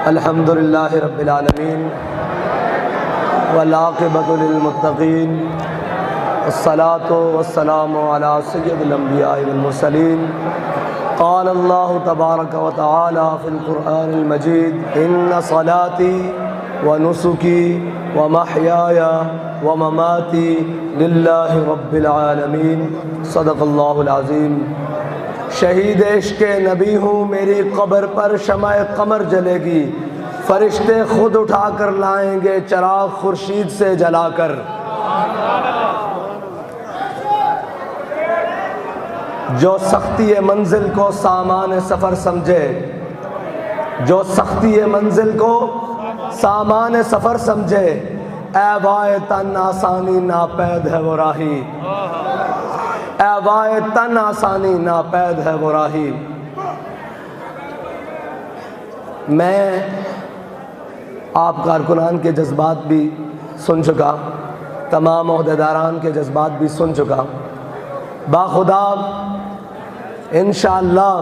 الحمد للہ رب العالمین والعاقبۃ للمتقین والصلاۃ والسلام علی سید الانبیاء والمرسلین قال اللہ تبارک و تعالی فی القرآن المجید ان صلاتی ونسکی ومحیای ومماتی للہ رب العالمین صدق اللہ العظیم۔ شہید عشق نبی ہوں، میری قبر پر شمع قمر جلے گی، فرشتے خود اٹھا کر لائیں گے چراغ خورشید سے جلا کر۔ جو سختی منزل کو سامان سفر سمجھے، جو سختی منزل کو سامان سفر سمجھے، اے وائے تن آسانی ناپید ہے وہ راہی، اے وائے تن آسانی ناپید ہے وہ راہی۔ میں آپ کارکنان کے جذبات بھی سن چکا، تمام عہدیداران کے جذبات بھی سن چکا۔ باخدا انشاءاللہ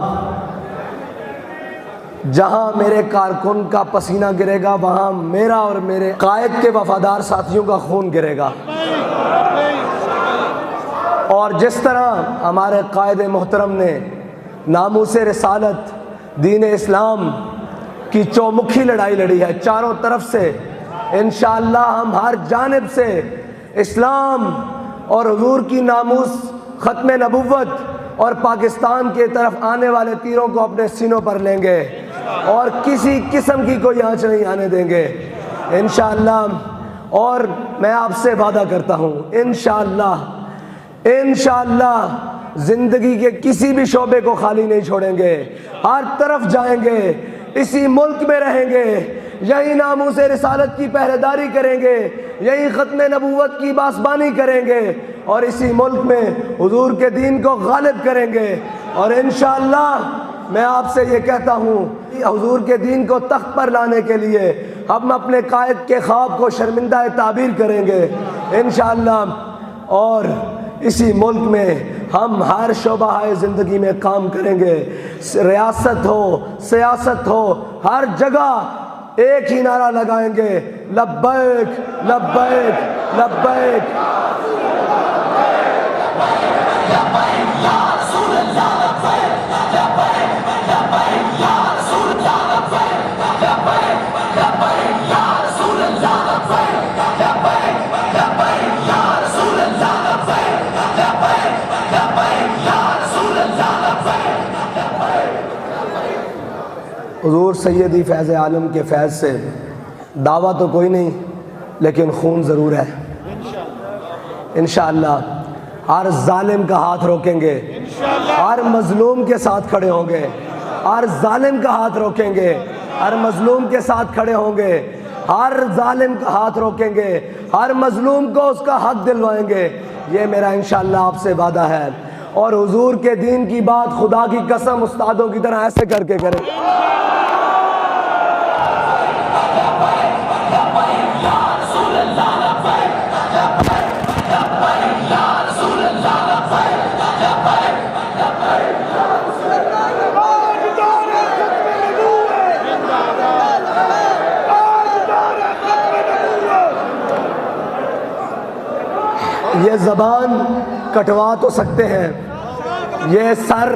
جہاں میرے کارکن کا پسینہ گرے گا، وہاں میرا اور میرے قائد کے وفادار ساتھیوں کا خون گرے گا۔ اور جس طرح ہمارے قائد محترم نے ناموس رسالت دین اسلام کی چومکھی لڑائی لڑی ہے چاروں طرف سے، انشاءاللہ ہم ہر جانب سے اسلام اور حضور کی ناموس، ختم نبوت اور پاکستان کے طرف آنے والے تیروں کو اپنے سینوں پر لیں گے اور کسی قسم کی کوئی آنچ نہیں آنے دیں گے انشاءاللہ۔ اور میں آپ سے وعدہ کرتا ہوں انشاءاللہ زندگی کے کسی بھی شعبے کو خالی نہیں چھوڑیں گے، ہر طرف جائیں گے، اسی ملک میں رہیں گے، یہی ناموس رسالت کی پہرے داری کریں گے، یہی ختم نبوت کی باسبانی کریں گے اور اسی ملک میں حضور کے دین کو غالب کریں گے۔ اور انشاءاللہ میں آپ سے یہ کہتا ہوں، حضور کے دین کو تخت پر لانے کے لیے ہم اپنے قائد کے خواب کو شرمندہ تعبیر کریں گے انشاءاللہ۔ اور اسی ملک میں ہم ہر شعبہ زندگی میں کام کریں گے، ریاست ہو، سیاست ہو، ہر جگہ ایک ہی نعرہ لگائیں گے، لبیک لبیک لبیک۔ حضور سیدی فیض عالم کے فیض سے دعویٰ تو کوئی نہیں، لیکن خون ضرور ہے انشاءاللہ۔ ہر ظالم کا ہاتھ روکیں گے، ہر مظلوم کے ساتھ کھڑے ہوں گے، ہر ظالم کا ہاتھ روکیں گے، ہر مظلوم کے ساتھ کھڑے ہوں گے، ہر ظالم کا ہاتھ روکیں گے، ہر مظلوم کو اس کا حق دلوائیں گے، یہ میرا انشاءاللہ آپ سے وعدہ ہے۔ اور حضور کے دین کی بات خدا کی قسم استادوں کی طرح ایسے کر کے کریں۔ یہ زبان کٹوا تو سکتے ہیں، یہ سر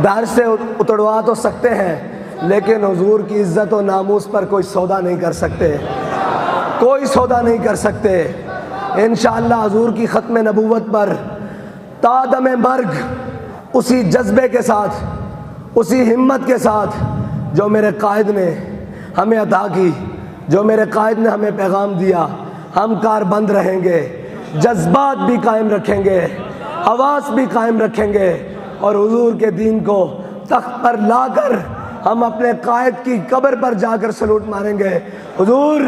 در سے اتڑوا تو سکتے ہیں، لیکن حضور کی عزت و ناموس پر کوئی سودا نہیں کر سکتے، کوئی سودا نہیں کر سکتے انشاءاللہ۔ حضور کی ختم نبوت پر تا دم مرگ اسی جذبے کے ساتھ، اسی ہمت کے ساتھ جو میرے قائد نے ہمیں عطا کی، جو میرے قائد نے ہمیں پیغام دیا، ہم کاربند رہیں گے، جذبات بھی قائم رکھیں گے، حواس بھی قائم رکھیں گے اور حضور کے دین کو تخت پر لا کر ہم اپنے قائد کی قبر پر جا کر سلوٹ ماریں گے۔ حضور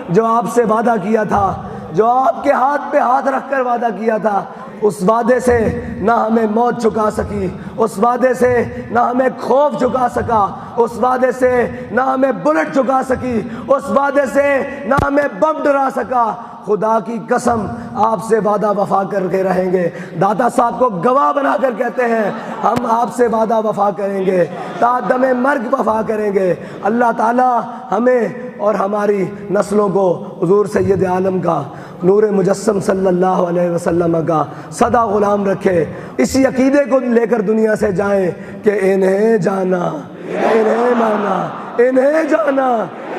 جو آپ سے وعدہ کیا تھا، جو آپ کے ہاتھ پہ ہاتھ رکھ کر وعدہ کیا تھا، اس وعدے سے نہ ہمیں موت چکا سکی، اس وعدے سے نہ ہمیں خوف چکا سکا، اس وعدے سے نہ ہمیں بلٹ چکا سکی، اس وعدے سے نہ ہمیں بم ڈرا سکا، خدا کی قسم آپ سے وعدہ وفا کر کے رہیں گے۔ داتا صاحب کو گواہ بنا کر کہتے ہیں ہم آپ سے وعدہ وفا کریں گے، تا دم مرگ وفا کریں گے۔ اللہ تعالیٰ ہمیں اور ہماری نسلوں کو حضور سید عالم کا نور مجسم صلی اللہ علیہ وسلم کا سدا غلام رکھے۔ اسی عقیدے کو لے کر دنیا سے جائیں کہ انہیں جانا، انہیں مانا، انہیں جانا،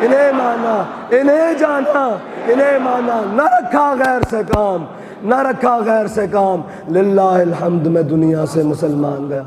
انہیں مانا، انہیں جانا، انہیں مانا، نہ رکھا غیر سے کام، نہ رکھا غیر سے کام۔ للہ الحمد، میں دنیا سے مسلمان گیا۔